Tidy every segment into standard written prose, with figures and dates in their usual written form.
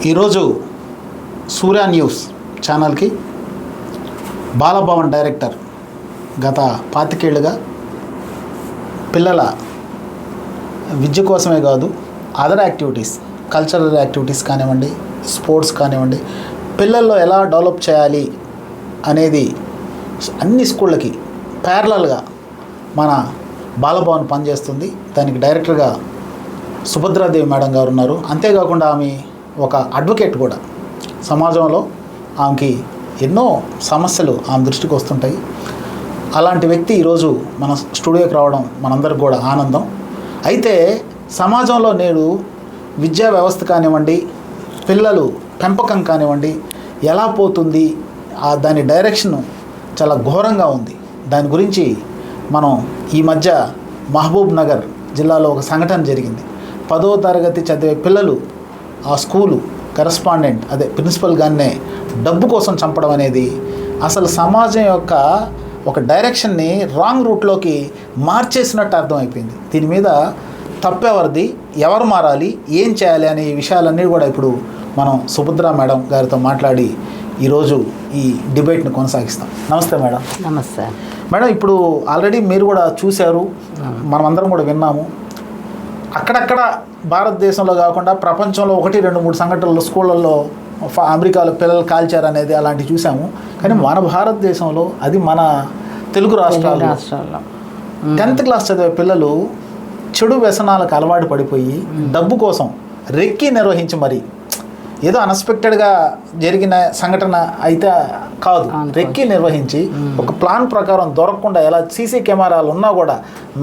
ఈరోజు సూర్య న్యూస్ ఛానల్కి బాలభవన్ డైరెక్టర్ గత 25 ఏళ్ళుగా పిల్లల విద్య కోసమే కాదు అదర్ యాక్టివిటీస్ కల్చరల్ యాక్టివిటీస్ కానివ్వండి, స్పోర్ట్స్ కానివ్వండి, పిల్లల్లో ఎలా డెవలప్ చేయాలి అనేది అన్ని స్కూళ్ళకి ప్యారలల్గా మన బాలభవన్ పనిచేస్తుంది. దానికి డైరెక్టర్గా సుభద్రాదేవి మేడం గారు ఉన్నారు. అంతేకాకుండా ఆమె ఒక అడ్వకేట్ కూడా. సమాజంలో ఆమెకి ఎన్నో సమస్యలు ఆమె దృష్టికి వస్తుంటాయి. అలాంటి వ్యక్తి ఈరోజు మన స్టూడియోకి రావడం మనందరికి కూడా ఆనందం. అయితే సమాజంలో నేడు విద్యా వ్యవస్థ కానివ్వండి, పిల్లలు పెంపకం కానివ్వండి ఎలా పోతుంది, దాని డైరెక్షన్ చాలా ఘోరంగా ఉంది. దాని గురించి మనం ఈ మధ్య మహబూబ్ నగర్ జిల్లాలో ఒక సంఘటన జరిగింది. 10వ తరగతి చదివే పిల్లలు ఆ స్కూలు కరెస్పాండెంట్ ప్రిన్సిపల్ గానే డబ్బు కోసం చంపడం అనేది అసలు సమాజం యొక్క ఒక డైరెక్షన్ని రాంగ్ రూట్లోకి మార్చేసినట్టు అర్థమైపోయింది. దీని మీద తప్పెవరిది, ఎవరు మారాలి, ఏం చేయాలి అనే విషయాలన్నీ కూడా ఇప్పుడు మనం సుభద్ర మేడం గారితో మాట్లాడి ఈరోజు ఈ డిబేట్ని కొనసాగిస్తాం. నమస్తే మేడం. నమస్తే మేడం. ఇప్పుడు ఆల్రెడీ మీరు కూడా చూశారు, మనమందరం కూడా విన్నాము. అక్కడక్కడ భారతదేశంలో కాకుండా ప్రపంచంలో 1, 2, 3 సంఘటనలు స్కూళ్ళల్లో అమెరికాలో పిల్లలు కాల్చారు అనేది అలాంటివి చూసాము. కానీ మన భారతదేశంలో, అది మన తెలుగు రాష్ట్రాల్లో 10th క్లాస్ చదివే పిల్లలు చెడు వ్యసనాలకు అలవాటు పడిపోయి డబ్బు కోసం రెక్కి నిర్వహించి మరి, ఏదో అన్ఎక్స్పెక్టెడ్గా జరిగిన సంఘటన అయితే కాదు, రెక్కి నిర్వహించి ఒక ప్లాన్ ప్రకారం దొరకకుండా, ఎలా సీసీ కెమెరాలు ఉన్నా కూడా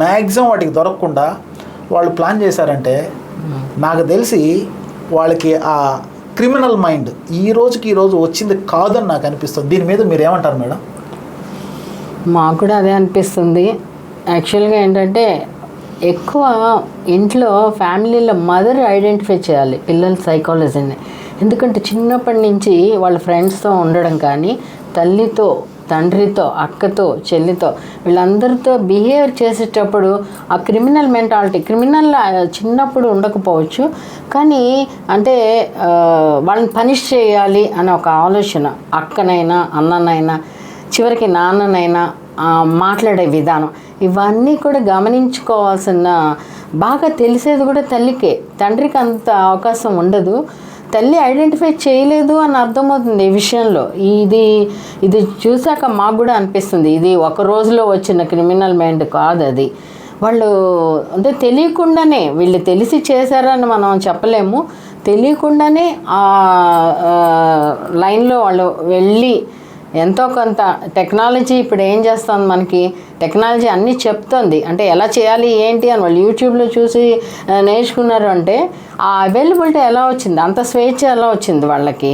మ్యాక్సిమం వాటికి దొరకకుండా వాళ్ళు ప్లాన్ చేశారంటే నాకు తెలిసి వాళ్ళకి ఆ క్రిమినల్ మైండ్ ఈ రోజు వచ్చింది కాదని నాకు అనిపిస్తుంది. దీని మీద మీరు ఏమంటారు మేడం? మాకు కూడా అదే అనిపిస్తుంది. యాక్చువల్గా ఏంటంటే ఎక్కువ ఇంట్లో ఫ్యామిలీలో మదర్ ఐడెంటిఫై చేయాలి పిల్లల సైకాలజీని. ఎందుకంటే చిన్నప్పటి నుంచి వాళ్ళ ఫ్రెండ్స్తో ఉండడం కానీ, తల్లితో, తండ్రితో, అక్కతో, చెల్లితో వీళ్ళందరితో బిహేవ్ చేసేటప్పుడు ఆ క్రిమినల్ మెంటాలిటీ, క్రిమినల్ చిన్నప్పుడు ఉండకపోవచ్చు కానీ అంటే వాళ్ళని పనిష్ చేయాలి అనే ఒక ఆలోచన, అక్కనైనా అన్ననైనా చివరికి నాన్ననైనా మాట్లాడే విధానం, ఇవన్నీ కూడా గమనించుకోవాల్సిన, బాగా తెలిసేది కూడా తల్లికే. తండ్రికి అంత అవకాశం ఉండదు. తల్లి ఐడెంటిఫై చేయలేదు అని అర్థమవుతుంది ఈ విషయంలో. ఇది చూసాక మాకు కూడా అనిపిస్తుంది ఇది ఒక రోజులో వచ్చిన క్రిమినల్ మైండ్ కాదు. అది వాళ్ళు అంటే తెలియకుండానే, వీళ్ళు తెలిసి చేశారని మనం చెప్పలేము, తెలియకుండానే ఆ లైన్లో వాళ్ళు వెళ్ళి ఎంతో కొంత టెక్నాలజీ ఇప్పుడు ఏం చేస్తుంది, మనకి టెక్నాలజీ అన్నీ చెప్తుంది. అంటే ఎలా చేయాలి ఏంటి అని వాళ్ళు యూట్యూబ్లో చూసి నేర్చుకున్నారు. అంటే ఆ అవైలబిలిటీ ఎలా వచ్చింది, అంత స్వేచ్ఛ ఎలా వచ్చింది వాళ్ళకి?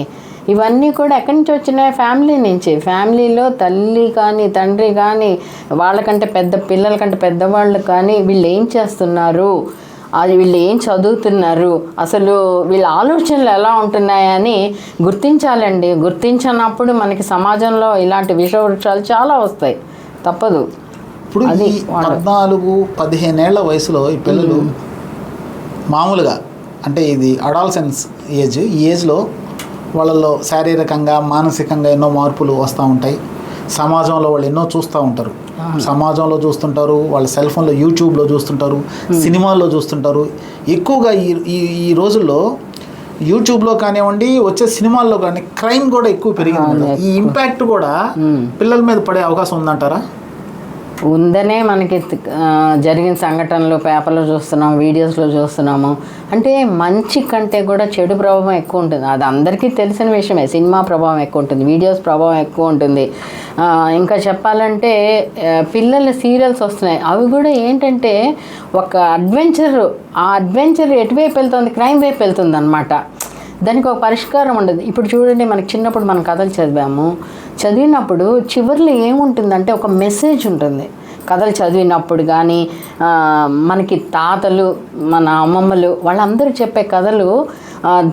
ఇవన్నీ కూడా ఎక్కడి నుంచి వచ్చినాయి? ఫ్యామిలీ నుంచి. ఫ్యామిలీలో తల్లి కానీ తండ్రి కానీ, వాళ్ళకంటే పిల్లల కంటే పెద్దవాళ్ళు కానీ వీళ్ళు ఏం చేస్తున్నారు, అది వీళ్ళు ఏం చదువుతున్నారు, అసలు వీళ్ళ ఆలోచనలు ఎలా ఉంటున్నాయని గుర్తించాలండి. గుర్తించినప్పుడు మనకి సమాజంలో ఇలాంటి విషవృక్షాలు చాలా వస్తాయి, తప్పదు. ఇప్పుడు ఈ 14-15 ఏళ్ల వయసులో ఈ పిల్లలు మామూలుగా, అంటే ఇది అడాల్సెన్స్ ఏజ్, ఈ ఏజ్లో వాళ్ళల్లో శారీరకంగా మానసికంగా ఎన్నో మార్పులు వస్తూ ఉంటాయి. సమాజంలో వాళ్ళు ఎన్నో చూస్తూ ఉంటారు, సమాజంలో చూస్తుంటారు, వాళ్ళ సెల్ ఫోన్లో యూట్యూబ్లో చూస్తుంటారు, సినిమాల్లో చూస్తుంటారు. ఎక్కువగా ఈ రోజుల్లో యూట్యూబ్లో కానివ్వండి, వచ్చే సినిమాల్లో కానీ క్రైమ్ కూడా ఎక్కువ పెరిగింది. ఈ ఇంపాక్ట్ కూడా పిల్లల మీద పడే అవకాశం ఉందంటారా? ఉందనే మనకి జరిగిన సంఘటనలు పేపర్లో చూస్తున్నాము, వీడియోస్లో చూస్తున్నాము. అంటే మంచి కంటే కూడా చెడు ప్రభావం ఎక్కువ ఉంటుంది. అది అందరికీ తెలిసిన విషయమే. సినిమా ప్రభావం ఎక్కువ ఉంటుంది, వీడియోస్ ప్రభావం ఎక్కువ ఉంటుంది. ఇంకా చెప్పాలంటే పిల్లల సీరియల్స్ వస్తున్నాయి, అవి కూడా ఏంటంటే ఒక అడ్వెంచర్, ఆ అడ్వెంచర్ ఎటువైపు వెళ్తుంది, క్రైమ్ వైపు వెళ్తుంది అనమాట. దానికి ఒక పరిష్కారం ఉండదు. ఇప్పుడు చూడండి, మనకి చిన్నప్పుడు మనం కథలు చదివినప్పుడు చివరిలో ఏముంటుందంటే ఒక మెసేజ్ ఉంటుంది. కథలు చదివినప్పుడు కానీ మనకి తాతలు, మన అమ్మమ్మలు వాళ్ళందరూ చెప్పే కథలు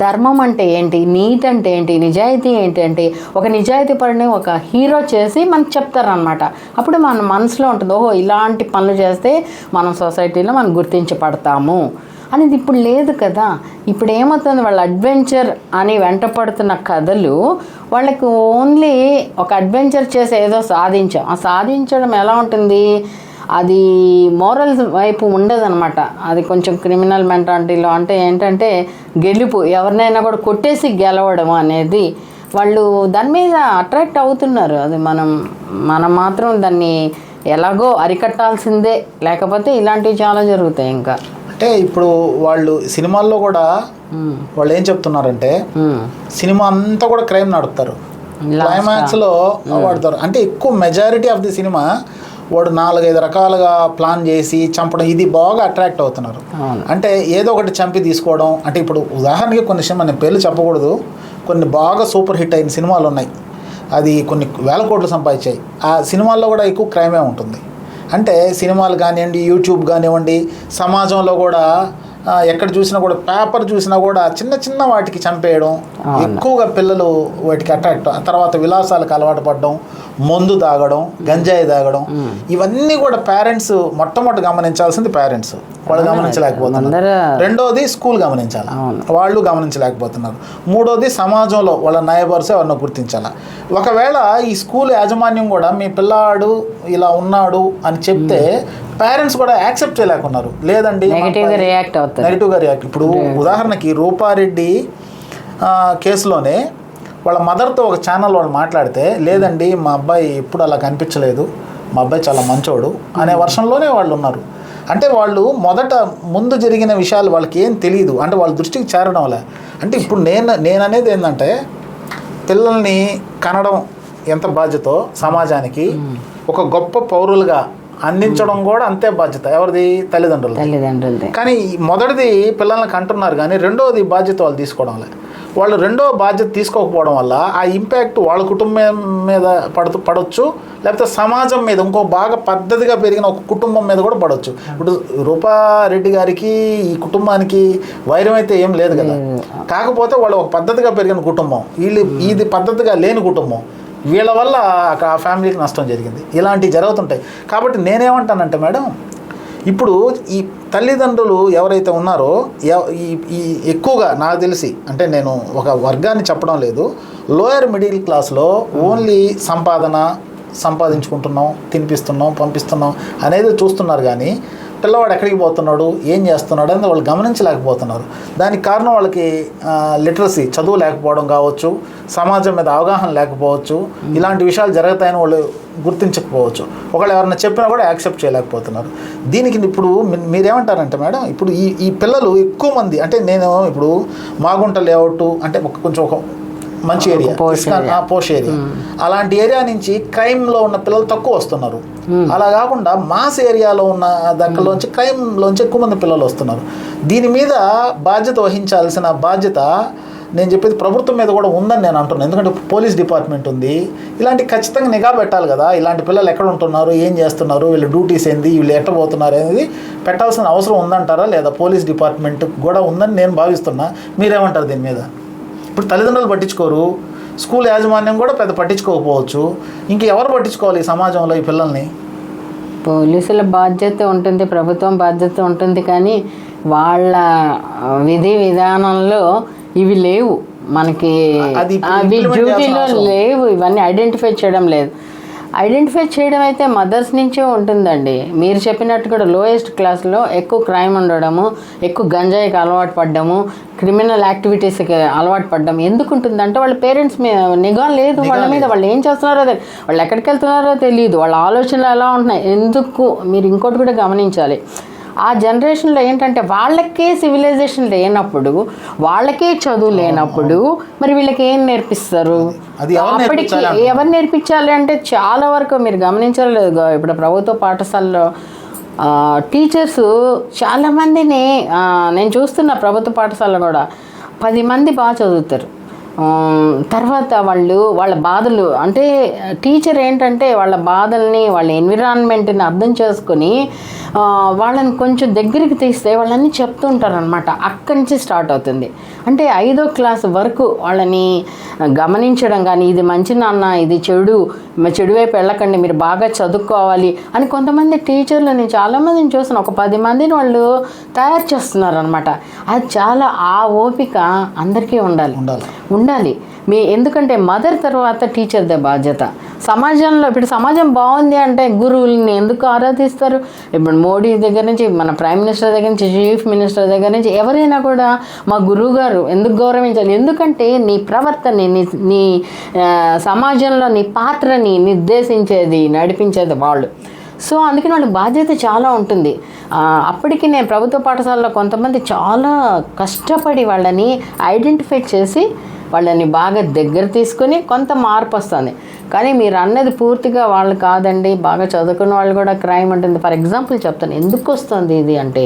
ధర్మం అంటే ఏంటి, నీతి అంటే ఏంటి, నిజాయితీ ఏంటంటే ఒక నిజాయితీ పడిని ఒక హీరో చేసి మనకు చెప్తారనమాట. అప్పుడు మన మనసులో ఉంటుంది, ఓహో ఇలాంటి పనులు చేస్తే మనం సొసైటీలో మనం గుర్తించబడతాము అనేది ఇప్పుడు లేదు కదా. ఇప్పుడు ఏమవుతుంది, వాళ్ళ అడ్వెంచర్ అని వెంట పడుతున్న కథలు వాళ్ళకి ఓన్లీ ఒక అడ్వెంచర్ చేసి ఏదో సాధించాం. ఆ సాధించడం ఎలా ఉంటుంది, అది మోరల్ వైపు ఉండదన్నమాట. అది కొంచెం క్రిమినల్ మెంటాలిటీలో, అంటే ఏంటంటే గెలుపు, ఎవరినైనా కూడా కొట్టేసి గెలవడం అనేది వాళ్ళు దాని మీద అట్రాక్ట్ అవుతున్నారు. అది మనం మాత్రం దాన్ని ఎలాగో అరికట్టాల్సిందే, లేకపోతే ఇలాంటివి చాలా జరుగుతాయి. ఇంకా అంటే ఇప్పుడు వాళ్ళు సినిమాల్లో కూడా వాళ్ళు ఏం చెప్తున్నారంటే సినిమా అంతా కూడా క్రైమ్ నడుపుతారు, క్లైమాక్స్లో వాడతారు. అంటే ఎక్కువ మెజారిటీ ఆఫ్ ది సినిమా వాడు 4-5 రకాలుగా ప్లాన్ చేసి చంపడం, ఇది బాగా అట్రాక్ట్ అవుతున్నారు. అంటే ఏదో ఒకటి చంపి తీసుకోవడం. అంటే ఇప్పుడు ఉదాహరణకి కొన్ని సినిమా, నేను పేర్లు చెప్పకూడదు, కొన్ని బాగా సూపర్ హిట్ అయిన సినిమాలు ఉన్నాయి, అది కొన్ని వేల కోట్లు సంపాదించాయి. ఆ సినిమాల్లో కూడా ఎక్కువ క్రైమే ఉంటుంది. అంటే సినిమాలు కానివ్వండి, యూట్యూబ్ కానివ్వండి, సమాజంలో కూడా ఎక్కడ చూసినా కూడా, పేపర్ చూసినా కూడా చిన్న చిన్న వాటికి చంపేయడం, ఎక్కువగా పిల్లలు వాటికి అట్రాక్ట్, తర్వాత విలాసాలకు అలవాటు పడడం, మందు తాగడం, గంజాయి తాగడం, ఇవన్నీ కూడా పేరెంట్స్ మొట్టమొదటి గమనించాల్సింది. పేరెంట్స్ వాళ్ళు గమనించలేకపోతున్నారు. రెండోది స్కూల్ గమనించాలి, వాళ్ళు గమనించలేకపోతున్నారు. మూడోది సమాజంలో వాళ్ళ నైబర్స్ ఎవరినో గుర్తించాలి. ఒకవేళ ఈ స్కూల్ యాజమాన్యం కూడా మీ పిల్లాడు ఇలా ఉన్నాడు అని చెప్తే పేరెంట్స్ కూడా యాక్సెప్ట్ చేయలేకున్నారు. లేదండి, నెగిటివ్గా రియాక్ట్. ఇప్పుడు ఉదాహరణకి రూపారెడ్డి కేసులోనే వాళ్ళ మదర్తో ఒక ఛానల్ వాళ్ళు మాట్లాడితే, లేదండి మా అబ్బాయి ఎప్పుడు అలా కనిపించలేదు, మా అబ్బాయి చాలా మంచోడు అనే వర్షంలోనే వాళ్ళు ఉన్నారు. అంటే వాళ్ళు ముందు జరిగిన విషయాలు వాళ్ళకి ఏం తెలియదు, అంటే వాళ్ళ దృష్టికి చేరడం వల్ల. అంటే ఇప్పుడు నేను అనేది ఏంటంటే, పిల్లల్ని కనడం ఎంత బాధ్యతో సమాజానికి ఒక గొప్ప పౌరులుగా అందించడం కూడా అంతే బాధ్యత. ఎవరిది? తల్లిదండ్రులది. కానీ మొదటిది పిల్లల్ని కంటున్నారు, కానీ రెండోది బాధ్యత వాళ్ళు తీసుకోవడం వల్ల. వాళ్ళు రెండో బాధ్యత తీసుకోకపోవడం వల్ల ఆ ఇంపాక్ట్ వాళ్ళ కుటుంబం మీద పడవచ్చు, లేకపోతే సమాజం మీద, ఇంకో బాగా పద్ధతిగా పెరిగిన ఒక కుటుంబం మీద కూడా పడవచ్చు. ఇప్పుడు రూపారెడ్డి గారికి ఈ కుటుంబానికి వైరం అయితే ఏం లేదు కదా, కాకపోతే వాళ్ళు ఒక పద్ధతిగా పెరిగిన కుటుంబం, ఇది పద్ధతిగా లేని కుటుంబం, వీళ్ళ వల్ల ఆ ఫ్యామిలీకి నష్టం జరిగింది. ఇలాంటివి జరుగుతుంటాయి. కాబట్టి నేనేమంటానంటే మేడం, ఇప్పుడు ఈ తల్లిదండ్రులు ఎవరైతే ఉన్నారో ఈ ఎక్కువగా నాకు తెలిసి, అంటే నేను ఒక వర్గాన్ని చెప్పడం లేదు, లోయర్ మిడిల్ క్లాస్లో ఓన్లీ సంపాదించుకుంటున్నాం, తినిపిస్తున్నాం, పంపిస్తున్నాం అనేది చూస్తున్నారు. కానీ పిల్లవాడు ఎక్కడికి పోతున్నాడు, ఏం చేస్తున్నాడు అని వాళ్ళు గమనించలేకపోతున్నారు. దానికి కారణం వాళ్ళకి లిటరసీ, చదువు లేకపోవడం కావచ్చు, సమాజం మీద అవగాహన లేకపోవచ్చు, ఇలాంటి విషయాలు జరుగుతాయని వాళ్ళు గుర్తించకపోవచ్చు. ఒకళ్ళు ఎవరైనా చెప్పినా కూడా యాక్సెప్ట్ చేయలేకపోతున్నారు. దీనికి ఇప్పుడు మీరేమంటారంటే మేడం, ఇప్పుడు ఈ పిల్లలు ఎక్కువ మంది, అంటే నేను ఇప్పుడు మాగుంట లేఅవుట్ అంటే కొంచెం ఒక మంచి ఏరియా, పోష్ ఏరియా, అలాంటి ఏరియా నుంచి క్రైమ్లో ఉన్న పిల్లలు తక్కువ వస్తున్నారు. అలా కాకుండా మాస్ ఏరియాలో ఉన్న దగ్గరలోంచి క్రైమ్లోంచి ఎక్కువ మంది పిల్లలు వస్తున్నారు. దీని మీద బాధ్యత వహించాల్సిన బాధ్యత నేను చెప్పేది ప్రభుత్వం మీద కూడా ఉందని నేను అంటున్నాను. ఎందుకంటే పోలీస్ డిపార్ట్మెంట్ ఉంది, ఇలాంటి ఖచ్చితంగా నిఘా పెట్టాలి కదా. ఇలాంటి పిల్లలు ఎక్కడ ఉంటున్నారు, ఏం చేస్తున్నారు, వీళ్ళ డ్యూటీస్ ఏంది, వీళ్ళు ఎట్ట పోతున్నారు అనేది పెట్టాల్సిన అవసరం ఉందంటారా లేదా? పోలీస్ డిపార్ట్మెంట్ కూడా ఉందని నేను భావిస్తున్నా. మీరేమంటారు దీని మీద? ఇప్పుడు తల్లిదండ్రులు పట్టించుకోరు, స్కూల్ యాజమాన్యం కూడా పెద్ద పట్టించుకోకపోవచ్చు, ఇంకెవరు పట్టించుకోవాలి ఈ సమాజంలో ఈ పిల్లల్ని? పోలీసుల బాధ్యత ఉంటుంది, ప్రభుత్వం బాధ్యత ఉంటుంది, కానీ వాళ్ళ విధి విధానంలో ఇవి లేవు, మనకి అవి డ్యూటీలో లేవు, ఇవన్నీ ఐడెంటిఫై చేయడం లేదు. ఐడెంటిఫై చేయడం అయితే మదర్స్ నుంచే ఉంటుందండి. మీరు చెప్పినట్టు కూడా లోయెస్ట్ క్లాస్లో ఎక్కువ క్రైమ్ ఉండడము, ఎక్కువ గంజాయికి అలవాటు పడ్డము, క్రిమినల్ యాక్టివిటీస్కి అలవాటు పడ్డం ఎందుకు ఉంటుందంటే వాళ్ళ పేరెంట్స్ నిఘా లేదు వాళ్ళ మీద. వాళ్ళు ఏం చేస్తున్నారో తెలియదు, వాళ్ళు ఎక్కడికి వెళ్తున్నారో తెలియదు, వాళ్ళ ఆలోచనలు ఎలా ఉంటున్నాయి. ఎందుకు మీరు ఇంకోటి కూడా గమనించాలి, ఆ జనరేషన్లో ఏంటంటే వాళ్ళకే సివిలైజేషన్ లేనప్పుడు, వాళ్ళకే చదువు లేనప్పుడు మరి వీళ్ళకి ఏం నేర్పిస్తారు? అప్పటికి ఎవరు నేర్పించాలి అంటే చాలా వరకు మీరు గమనించలేదు. ఇప్పుడు ప్రభుత్వ పాఠశాలలో టీచర్స్ చాలామందిని నేను చూస్తున్న ప్రభుత్వ పాఠశాలలో కూడా 10 మంది బాగా చదువుతారు, తర్వాత వాళ్ళ బాధలు అంటే టీచర్ ఏంటంటే వాళ్ళ బాధల్ని వాళ్ళ ఎన్విరాన్మెంట్ని అర్థం చేసుకొని వాళ్ళని కొంచెం దగ్గరికి తీస్తే వాళ్ళని చెప్తూ ఉంటారనమాట. అక్కడి నుంచి స్టార్ట్ అవుతుంది. అంటే 5వ క్లాస్ వరకు వాళ్ళని గమనించడం కానీ, ఇది మంచి నాన్న, ఇది చెడు, చెడు వైపు వెళ్ళకండి, మీరు బాగా చదువుకోవాలి అని కొంతమంది టీచర్లు నేను చాలామందిని చూసాను. ఒక 10 మందిని వాళ్ళు తయారు చేస్తున్నారు అనమాట. అది చాలా ఆ ఓపిక అందరికీ ఉండాలి. ఎందుకంటే మదర్ తర్వాత టీచర్దే బాధ్యత. సమాజంలో ఇప్పుడు సమాజం బాగుంది అంటే గురువుల్ని ఎందుకు ఆరాధిస్తారు? ఇప్పుడు మోడీ దగ్గర నుంచి, మన ప్రైమ్ మినిస్టర్ దగ్గర నుంచి, చీఫ్ మినిస్టర్ దగ్గర నుంచి ఎవరైనా కూడా మా గురువు గారు ఎందుకు గౌరవించాలి? ఎందుకంటే నీ ప్రవర్తనని, నీ సమాజంలో నీ పాత్రని నిర్దేశించేది, నడిపించేది వాళ్ళు. సో అందుకని వాళ్ళకి బాధ్యత చాలా ఉంటుంది. అప్పటికి నేను ప్రభుత్వ పాఠశాలలో కొంతమంది చాలా కష్టపడి వాళ్ళని ఐడెంటిఫై చేసి వాళ్ళని బాగా దగ్గర తీసుకొని కొంత మార్పు వస్తుంది. కానీ మీరు అన్నది పూర్తిగా వాళ్ళు కాదండి, బాగా చదువుకున్న వాళ్ళు కూడా క్రైమ్ ఉంటుంది. ఫర్ ఎగ్జాంపుల్ చెప్తాను ఎందుకు వస్తుంది ఇది అంటే,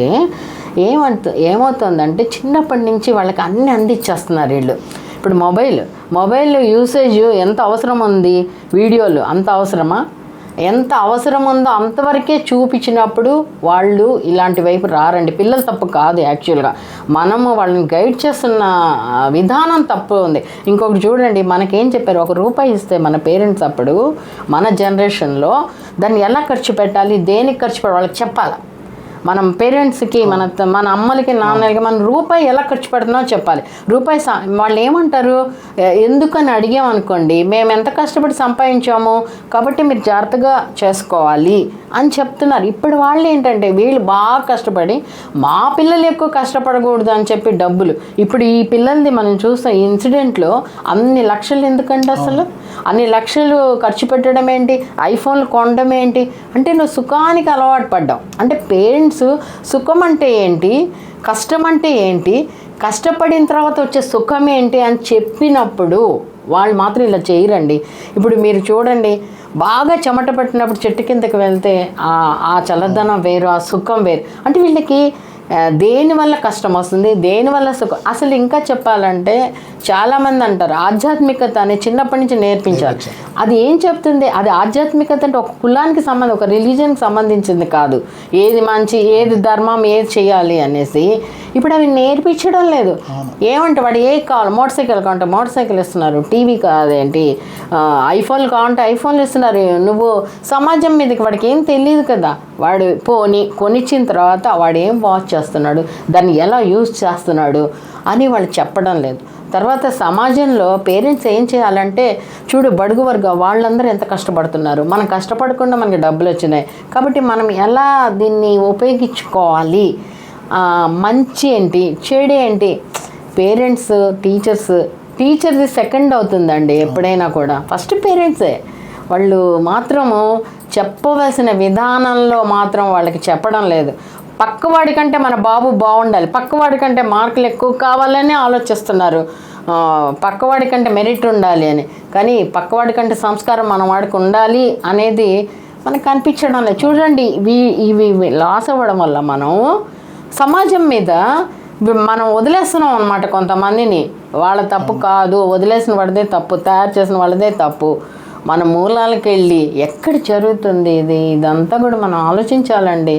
ఏమవుతుందంటే చిన్నప్పటి నుంచి వాళ్ళకి అన్నీ అందించేస్తున్నారు వీళ్ళు. ఇప్పుడు మొబైల్ యూసేజ్ ఎంత అవసరం ఉంది, వీడియోలు అంత అవసరమా? ఎంత అవసరం ఉందో అంతవరకే చూపించినప్పుడు వాళ్ళు ఇలాంటి వైపు రారండి. పిల్లలు తప్పు కాదు, యాక్చువల్గా మనము వాళ్ళని గైడ్ చేస్తున్న విధానం తప్పు ఉంది. ఇంకొకటి చూడండి, మనకేం చెప్పారు, ₹1 ఇస్తే మన పేరెంట్స్ అప్పుడు మన జనరేషన్లో దాన్ని ఎలా ఖర్చు పెట్టాలి, దేనికి ఖర్చు పెట్టాలి వాళ్ళకి చెప్పాలి. మనం పేరెంట్స్కి, మన అమ్మలకి, నాన్నలకి మనం ₹1 ఎలా ఖర్చు పెడుతున్నామో చెప్పాలి. వాళ్ళు ఏమంటారు, ఎందుకని అడిగామనుకోండి, మేము ఎంత కష్టపడి సంపాదించాము కాబట్టి మీరు జాగ్రత్తగా చేసుకోవాలి అని చెప్తున్నారు. ఇప్పుడు వాళ్ళు ఏంటంటే వీళ్ళు బాగా కష్టపడి మా పిల్లలు ఎక్కువ కష్టపడకూడదు అని చెప్పి డబ్బులు, ఇప్పుడు ఈ పిల్లలది మనం చూస్తాం ఈ ఇన్సిడెంట్లో అన్ని లక్షలు ఎందుకంటే అసలు అన్ని లక్షలు ఖర్చు పెట్టడం ఏంటి, ఐఫోన్లు కొనడం ఏంటి అంటే నువ్వు సుఖానికి అలవాటు పడ్డావు. అంటే పేరెంట్స్ సుఖం అంటే ఏంటి, కష్టం అంటే ఏంటి, కష్టపడిన తర్వాత వచ్చే సుఖం ఏంటి అని చెప్పినప్పుడు వాళ్ళు మాత్రం ఇలా చేయరండి. ఇప్పుడు మీరు చూడండి, బాగా చెమట పట్టినప్పుడు చెట్టు కిందకి వెళ్తే ఆ చల్లదనం వేరు, ఆ సుఖం వేరు. అంటే వీళ్ళకి దేనివల్ల కష్టం వస్తుంది, దేనివల్ల సుఖం. అసలు ఇంకా చెప్పాలంటే చాలామంది అంటారు ఆధ్యాత్మికత అని చిన్నప్పటి నుంచి నేర్పించాలి. అది ఏం చెప్తుంది, అది ఆధ్యాత్మికత అంటే ఒక కులానికి సంబంధం, ఒక రిలీజియన్కి సంబంధించింది కాదు. ఏది మంచి, ఏది ధర్మం, ఏది చేయాలి అనేసి ఇప్పుడు అవి నేర్పించడం లేదు. ఏమంటే వాడు కావాలి, మోటార్ సైకిల్ కావాలంటే మోటార్ సైకిల్ ఇస్తున్నారు, టీవీ కాదేంటి, ఐఫోన్లు కావాలంటే ఐఫోన్లు ఇస్తున్నారు. నువ్వు సమాజం మీదకి వాడికి ఏం తెలియదు కదా, వాడు కొనిచ్చిన తర్వాత వాడు ఏం వాచ్ చేస్తున్నాడు, దాన్ని ఎలా యూజ్ చేస్తున్నాడు అని వాళ్ళు చెప్పడం లేదు. తర్వాత సమాజంలో పేరెంట్స్ ఏం చేయాలంటే, చూడు బడుగు వర్గం వాళ్ళందరూ ఎంత కష్టపడుతున్నారు, మనం కష్టపడకుండా మనకి డబ్బులు వచ్చినాయి కాబట్టి మనం ఎలా దీన్ని ఉపయోగించుకోవాలి, మంచి ఏంటి, చెడు ఏంటి. పేరెంట్స్, టీచర్ది సెకండ్ అవుతుందండి ఎప్పుడైనా కూడా, ఫస్ట్ పేరెంట్సే. వాళ్ళు మాత్రము చెప్పవలసిన విధానంలో మాత్రం వాళ్ళకి చెప్పడం లేదు. పక్కవాడి కంటే మన బాబు బాగుండాలి, పక్కవాడి కంటే మార్కులు ఎక్కువ కావాలని ఆలోచిస్తున్నారు, పక్కవాడి కంటే మెరిట్ ఉండాలి అని. కానీ పక్కవాడి కంటే సంస్కారం మన వాడికి ఉండాలి అనేది మనకు కనిపించడం లేదు. చూడండి, ఇవి లాస్ అవ్వడం వల్ల మనం సమాజం మీద మనం వదిలేస్తున్నాం అన్నమాట కొంతమందిని. వాళ్ళ తప్పు కాదు, వదిలేసిన వాడిదే తప్పు, తయారు చేసిన వాళ్ళదే తప్పు. మన మూలాలకు వెళ్ళి ఎక్కడ జరుగుతుంది ఇదంతా కూడా మనం ఆలోచించాలండి.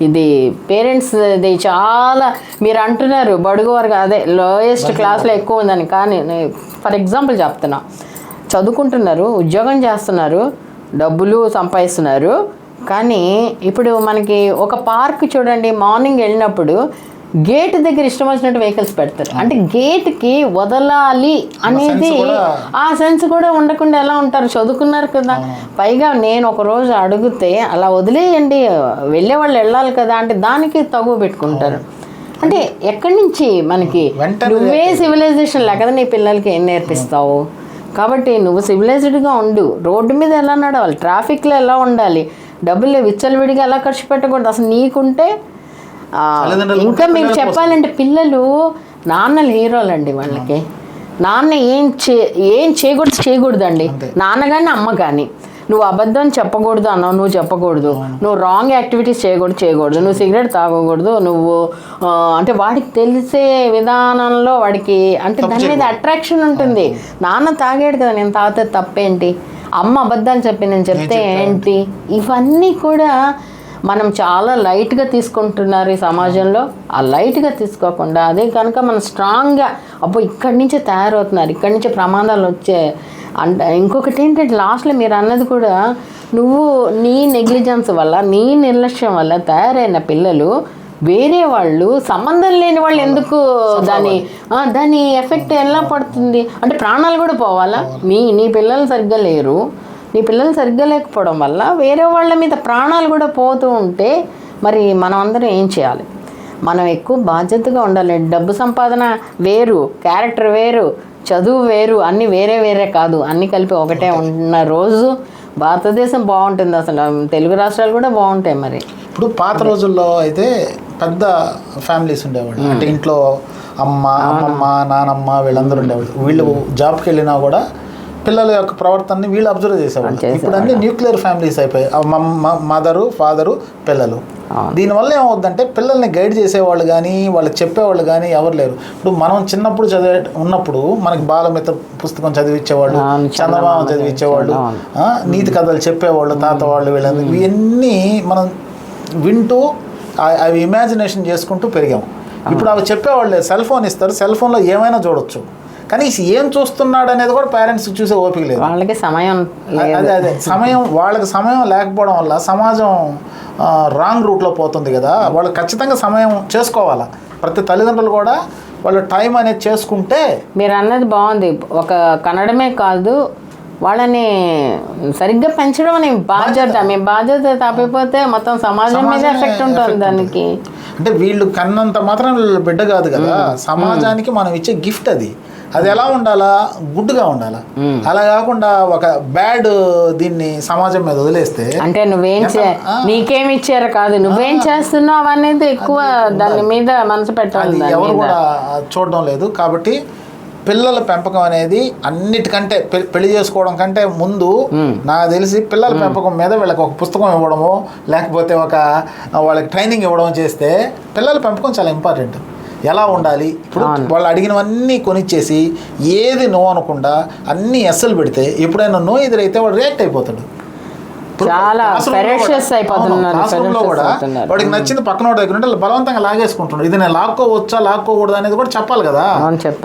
ఇది పేరెంట్స్ ఇది చాలా, మీరు అంటున్నారు బడుగు వర్గం అదే లోయెస్ట్ క్లాస్లో ఎక్కువ ఉందని. కానీ ఫర్ ఎగ్జాంపుల్ చెప్తున్నా, చదువుకుంటున్నారు, ఉద్యోగం చేస్తున్నారు, డబ్బులు సంపాదిస్తున్నారు. కానీ ఇప్పుడు మనకి ఒక పార్క్ చూడండి, మార్నింగ్ వెళ్ళినప్పుడు గేట్ దగ్గర ఇష్టం వచ్చినట్టు వెహికల్స్ పెడతారు. అంటే గేట్కి వదలాలి అనేది ఆ సెన్స్ కూడా ఉండకుండా ఎలా ఉంటారు, చదువుకున్నారు కదా. పైగా నేను ఒకరోజు అడిగితే అలా వదిలేయండి, వెళ్ళే వాళ్ళు వెళ్ళాలి కదా అంటే దానికి తగువ పెట్టుకుంటారు. అంటే ఎక్కడి నుంచి మనకి, నువ్వే సివిలైజేషన్ లేక నీ పిల్లలకి ఏం నేర్పిస్తావు? కాబట్టి నువ్వు సివిలైజ్డ్గా ఉండు, రోడ్డు మీద ఎలా నడవాలి, ట్రాఫిక్లో ఎలా ఉండాలి, డబ్బులు విచ్చలవిడిగా ఎలా ఖర్చు పెట్టకూడదు. అసలు నీకుంటే ఇంకా మీకు చెప్పాలంటే పిల్లలు నాన్నలు హీరోలు అండి. వాళ్ళకి నాన్న ఏం చేయకూడదండి, నాన్న కానీ అమ్మ కానీ. నువ్వు అబద్ధం చెప్పకూడదు అన్నావు, నువ్వు చెప్పకూడదు. నువ్వు రాంగ్ యాక్టివిటీస్ చేయకూడదు. నువ్వు సిగరెట్ తాగకూడదు. నువ్వు అంటే వాడికి తెలిసే విధానంలో వాడికి అంటే దాని మీద అట్రాక్షన్ ఉంటుంది. నాన్న తాగాడు కదా, నేను తాగితే తప్పేంటి, అమ్మ అబద్ధాలు చెప్పి నేను చెప్తే ఏంటి, ఇవన్నీ కూడా మనం చాలా లైట్గా తీసుకుంటున్నారు ఈ సమాజంలో. ఆ లైట్గా తీసుకోకుండా అదే కనుక మనం స్ట్రాంగ్గా అబ్బో ఇక్కడి నుంచే తయారవుతున్నారు, ఇక్కడి నుంచే ప్రమాదాలు వచ్చే అంటే. ఇంకొకటి ఏంటంటే లాస్ట్లో మీరు అన్నది కూడా, నువ్వు నీ నెగ్లిజెన్స్ వల్ల, నీ నిర్లక్ష్యం వల్ల తయారైన పిల్లలు వేరే వాళ్ళు, సంబంధం లేని వాళ్ళు ఎందుకు దాని ఎఫెక్ట్ ఎలా పడుతుంది అంటే ప్రాణాలు కూడా పోవాలా. నీ పిల్లలు సరిగ్గా లేరు, నీ పిల్లలు సరిగ్గా లేకపోవడం వల్ల వేరే వాళ్ళ మీద ప్రాణాలు కూడా పోతూ ఉంటే మరి మనం అందరం ఏం చేయాలి? మనం ఎక్కువ బాధ్యతగా ఉండాలి. డబ్బు సంపాదన వేరు, క్యారెక్టర్ వేరు, చదువు వేరు, అన్నీ వేరే వేరే కాదు, అన్నీ కలిపి ఒకటే ఉన్న రోజు భారతదేశం బాగుంటుంది. అసలు తెలుగు రాష్ట్రాలు కూడా బాగుంటాయి. మరి ఇప్పుడు పాత రోజుల్లో అయితే పెద్ద ఫ్యామిలీస్ ఉండేవాళ్ళు, అంటే ఇంట్లో అమ్మమ్మ నానమ్మ వీళ్ళందరూ ఉండేవాళ్ళు. వీళ్ళు జాబ్కి వెళ్ళినా కూడా పిల్లల యొక్క ప్రవర్తనని వీళ్ళు అబ్జర్వ్ చేసేవాళ్ళు. ఇప్పుడు అన్ని న్యూక్లియర్ ఫ్యామిలీస్ అయిపోయాయి, మదరు ఫాదరు పిల్లలు. దీనివల్ల ఏమవుద్దంటే పిల్లల్ని గైడ్ చేసేవాళ్ళు కానీ వాళ్ళకి చెప్పేవాళ్ళు కానీ ఎవరు లేరు. ఇప్పుడు మనం చిన్నప్పుడు ఉన్నప్పుడు మనకి బాలమిత్ర పుస్తకం చదివించేవాళ్ళు, చందమామ చదివించేవాళ్ళు, నీతి కథలు చెప్పేవాళ్ళు తాత వాళ్ళు, వీళ్ళందరూ ఇవన్నీ మనం వింటూ అవి ఇమాజినేషన్ చేసుకుంటూ పెరిగాము. ఇప్పుడు అవి చెప్పేవాళ్ళు సెల్ ఫోన్ ఇస్తారు, సెల్ ఫోన్లో ఏమైనా చూడొచ్చు, కానీ ఏం చూస్తున్నాడు అనేది కూడా పేరెంట్స్ చూసే ఓపిక లేదు. వాళ్ళకి సమయం వాళ్ళకి సమయం లేకపోవడం వల్ల సమాజం రాంగ్ రూట్లో పోతుంది కదా. వాళ్ళు ఖచ్చితంగా సమయం చేసుకోవాలా. ప్రతి తల్లిదండ్రులు కూడా వాళ్ళు టైం అనేది చేసుకుంటే. మీరు అన్నది బాగుంది. ఒక కనడమే కాదు, వాళ్ళని సరిగ్గా పెంచడం అనే బాధ్యత. మీ బాధ్యత తప్పిపోతే మొత్తం సమాజం మీద ఎఫెక్ట్ ఉంటుంది దానికి. అంటే వీళ్ళు కన్నంత మాత్రం బిడ్డ కాదు కదా, సమాజానికి మనం ఇచ్చే గిఫ్ట్ అది. అది ఎలా ఉండాలా? గుడ్గా ఉండాలా. అలా కాకుండా ఒక బ్యాడ్ దీన్ని సమాజం మీద వదిలేస్తే అంటే నీకేమి ఇచ్చారు కాదు, నువ్వేం చేస్తున్నావు అనేది ఎక్కువ దాని మీద మనసు పెట్టాలి. ఎవరు కూడా చూడడం లేదు. కాబట్టి పిల్లల పెంపకం అనేది అన్నిటికంటే పెళ్లి చేసుకోవడం కంటే ముందు నాకు తెలిసి పిల్లల పెంపకం మీద వీళ్ళకి ఒక పుస్తకం ఇవ్వడమో లేకపోతే వాళ్ళకి ట్రైనింగ్ ఇవ్వడం చేస్తే పిల్లల పెంపకం చాలా ఇంపార్టెంట్. ఎలా ఉండాలి, ఇప్పుడు వాళ్ళు అడిగినవన్నీ కొనిచ్చేసి ఏది నో అనకుండా అన్నీ ఎస్సలు పెడితే ఎప్పుడైనా నో ఎదురైతే వాడు రియాక్ట్ అయిపోతాడు. చాలా కూడా వాడికి నచ్చింది పక్కన వాడి దగ్గర ఉంటే బలవంతంగా లాగేసుకుంటున్నాడు. ఇది నేను లాక్కోవచ్చా లాక్కోకూడదు అనేది కూడా చెప్పాలి కదా.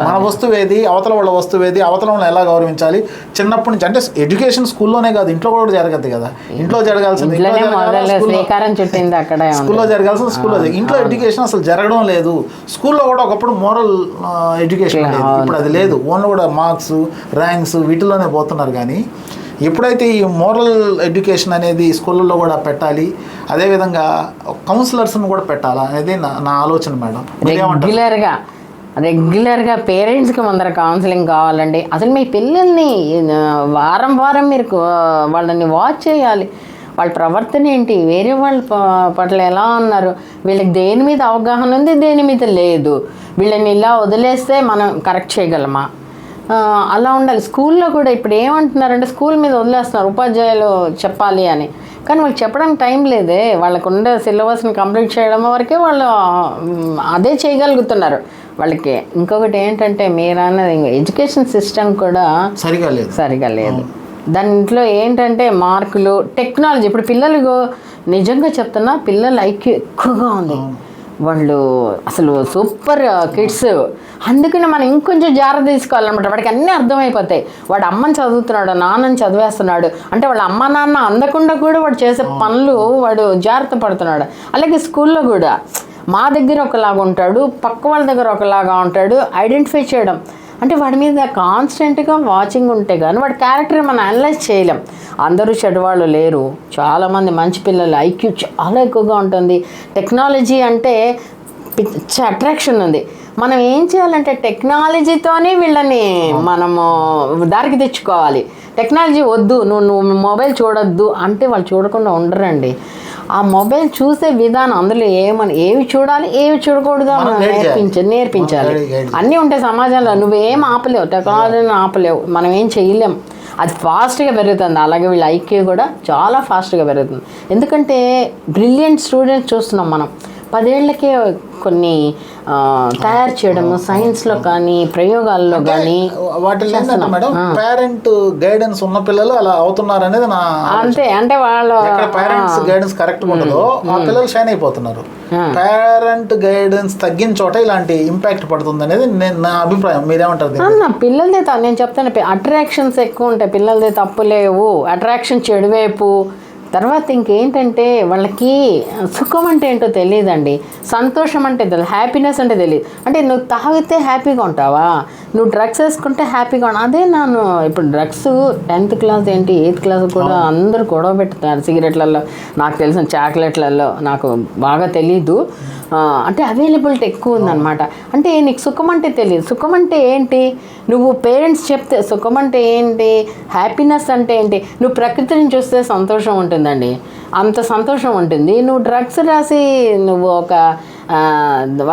మన వస్తువు ఏది, అవతల వాళ్ళ వస్తువు ఏది, అవతల వాళ్ళని ఎలా గౌరవించాలి చిన్నప్పటి నుంచి. అంటే ఎడ్యుకేషన్ స్కూల్లోనే కాదు, ఇంట్లో కూడా జరగద్దు కదా. ఇంట్లో జరగాల్సింది స్కూల్లో జరగాల్సింది స్కూల్లో. ఇంట్లో ఎడ్యుకేషన్ అసలు జరగడం లేదు. స్కూల్లో కూడా ఒకప్పుడు మోరల్ ఎడ్యుకేషన్ లేదు, ఇప్పుడు అది లేదు. ఓన్లీ కూడా మార్క్స్ ర్యాంక్స్ వీటిలోనే పోతున్నారు. కానీ ఎప్పుడైతే ఈ మోరల్ ఎడ్యుకేషన్ అనేది స్కూళ్ళల్లో కూడా పెట్టాలి, అదేవిధంగా కౌన్సిలర్స్ని కూడా పెట్టాలా అనేది నా ఆలోచన మేడం. రెగ్యులర్గా పేరెంట్స్కి ముందర కౌన్సిలింగ్ కావాలండి. అసలు మీ పిల్లల్ని వారం మీరు వాళ్ళని వాచ్ చేయాలి. వాళ్ళ ప్రవర్తన ఏంటి, వేరే వాళ్ళ పట్ల ఎలా ఉన్నారు, వీళ్ళకి దేని మీద అవగాహన ఉంది, దేని మీద లేదు, వీళ్ళని ఇలా వదిలేస్తే మనం కరెక్ట్ చేయగలమా, అలా ఉండాలి. స్కూల్లో కూడా ఇప్పుడు ఏమంటున్నారంటే స్కూల్ మీద వదిలేస్తున్నారు, ఉపాధ్యాయులు చెప్పాలి అని. కానీ వాళ్ళకి చెప్పడానికి టైం లేదే. వాళ్ళకు ఉండే సిలబస్ని కంప్లీట్ చేయడం వరకే వాళ్ళు అదే చేయగలుగుతున్నారు. వాళ్ళకి ఇంకొకటి ఏంటంటే మీరు అన్నది ఎడ్యుకేషన్ సిస్టమ్ కూడా సరిగా లేదు. దాంట్లో ఏంటంటే మార్కులు, టెక్నాలజీ. ఇప్పుడు పిల్లలు నిజంగా చెప్తున్నా, పిల్లల ఐక్యూ ఎక్కువగా ఉంది. వాళ్ళు అసలు సూపర్ కిడ్స్. అందుకని మనం ఇంకొంచెం జాగ్రత్త తీసుకోవాలన్నమాట. వాడికి అన్నీ అర్థమైపోతాయి. వాడు అమ్మని చదువుతున్నాడు, నాన్నని చదివేస్తున్నాడు అంటే వాళ్ళ అమ్మ నాన్న అందకుండా కూడా వాడు చేసే పనులు వాడు జాగ్రత్త పడుతున్నాడు. అలాగే స్కూల్లో కూడా మా దగ్గర ఒకలాగా ఉంటాడు, పక్క వాళ్ళ దగ్గర ఒకలాగా ఉంటాడు. ఐడెంటిఫై చేయడం అంటే వాడి మీద కాన్స్టెంట్గా వాచింగ్ ఉంటే కానీ వాడి క్యారెక్టర్ మనం అనలైజ్ చేయలేం. అందరూ చెడ్డవాళ్ళు లేరు, చాలామంది మంచి పిల్లలు. ఐక్యూ చాలా ఎక్కువగా ఉంటుంది. టెక్నాలజీ అంటే పిచ్చి అట్రాక్షన్ ఉంది. మనం ఏం చేయాలంటే టెక్నాలజీతోనే వీళ్ళని మనము దారికి తెచ్చుకోవాలి. టెక్నాలజీ వద్దు, నువ్వు మొబైల్ చూడొద్దు అంటే వాళ్ళు చూడకుండా ఉండరండి. ఆ మొబైల్ చూసే విధానం, అందులో ఏవి చూడాలి ఏవి చూడకూడదు నేర్పించాలి. అన్నీ ఉంటాయి సమాజంలో, నువ్వేం ఆపలేవు, టెక్నాలజీని ఆపలేవు, మనం ఏం చేయలేం. అది ఫాస్ట్గా పెరుగుతుంది. అలాగే వీళ్ళ ఐక్యూ కూడా చాలా ఫాస్ట్గా పెరుగుతుంది. ఎందుకంటే బ్రిలియంట్ స్టూడెంట్స్ చూస్తున్నాం మనం. 10 ఏళ్లకే కొన్ని తయారు చేయడము, సైన్స్లో కానీ ప్రయోగాల్లో కానీ. వాటిలో మేడం పేరెంట్ గైడెన్స్ ఉన్న పిల్లలు అలా అవుతున్నారు అనేది నా అంతే. అంటే వాళ్ళు పేరెంట్స్ గైడెన్స్ కరెక్ట్ ఉండదో ఆ పిల్లలు షైన్ అయిపోతున్నారు. పేరెంట్ గైడెన్స్ తగ్గిన చోట ఇలాంటి ఇంపాక్ట్ పడుతుంది అనేది నా అభిప్రాయం. మీరేమంటారు? పిల్లలదే నేను చెప్తాను, అట్రాక్షన్స్ ఎక్కువ ఉంటాయి. పిల్లలదే తప్పు లేవు, అట్రాక్షన్ చెడువైపు. తర్వాత ఇంకేంటంటే వాళ్ళకి సుఖం అంటే ఏంటో తెలియదండి, సంతోషం అంటే తెలియదు, హ్యాపీనెస్ అంటే తెలియదు. అంటే నువ్వు తాగితే హ్యాపీగా ఉంటావా, నువ్వు డ్రగ్స్ వేసుకుంటే హ్యాపీగా ఉంటావు. అదే నేను ఇప్పుడు డ్రగ్స్ 10th క్లాస్ ఏంటి 8th క్లాస్ కూడా అందరూ గొడవ పెట్టుతున్నారు. సిగరెట్లలో, నాకు తెలిసిన చాక్లెట్లలో నాకు బాగా తెలీదు. అంటే అవైలబిలిటీ ఎక్కువ ఉందన్నమాట. అంటే నీకు సుఖం అంటే తెలియదు. సుఖం అంటే ఏంటి, నువ్వు పేరెంట్స్ చెప్తే సుఖం అంటే ఏంటి, హ్యాపీనెస్ అంటే ఏంటి. నువ్వు ప్రకృతిని చూస్తే సంతోషం ఉంటుందండి, అంత సంతోషం ఉంటుంది. నువ్వు డ్రగ్స్ రాసి నువ్వు